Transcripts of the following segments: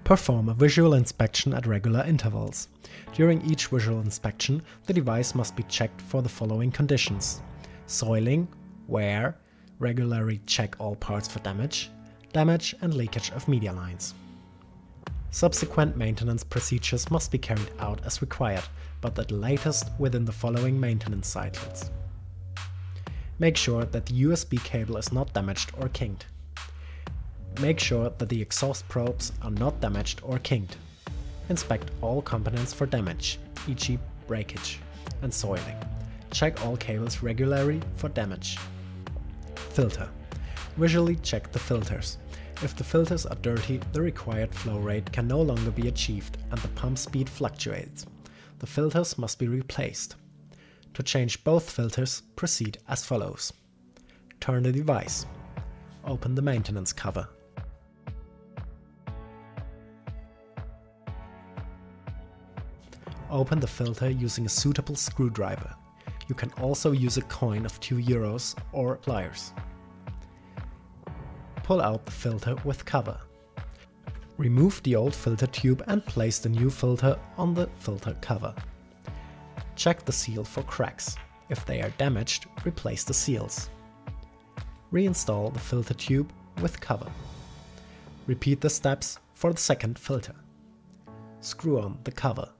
Perform a visual inspection at regular intervals. During each visual inspection, the device must be checked for the following conditions: soiling, wear, regularly check all parts for damage and leakage of media lines. Subsequent maintenance procedures must be carried out as required, but at latest within the following maintenance cycles. Make sure that the USB cable is not damaged or kinked. Make sure that the exhaust probes are not damaged or kinked. Inspect all components for damage, e.g. breakage and soiling. Check all cables regularly for damage. Filter. Visually check the filters. If the filters are dirty, the required flow rate can no longer be achieved and the pump speed fluctuates. The filters must be replaced. To change both filters, proceed as follows. Turn the device. Open the maintenance cover. Open the filter using a suitable screwdriver. You can also use a coin of €2 or pliers. Pull out the filter with cover. Remove the old filter tube and place the new filter on the filter cover. Check the seal for cracks. If they are damaged, replace the seals. Reinstall the filter tube with cover. Repeat the steps for the second filter. Screw on the cover.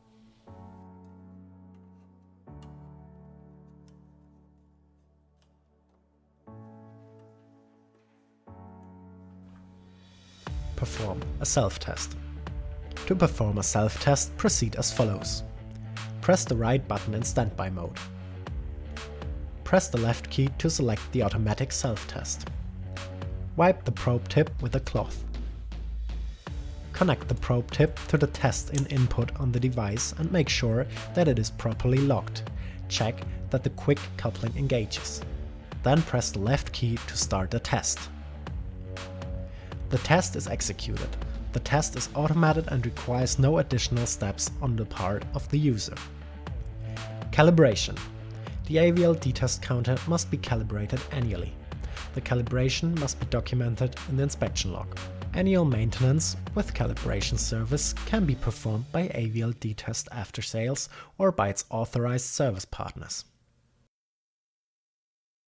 Perform a self-test. To perform a self-test, proceed as follows. Press the right button in standby mode. Press the left key to select the automatic self-test. Wipe the probe tip with a cloth. Connect the probe tip to the test in input on the device and make sure that it is properly locked. Check that the quick coupling engages. Then press the left key to start the test. The test is executed. The test is automated and requires no additional steps on the part of the user. Calibration. The AVL DiTEST counter must be calibrated annually. The calibration must be documented in the inspection log. Annual maintenance with calibration service can be performed by AVL DiTEST After Sales or by its authorized service partners.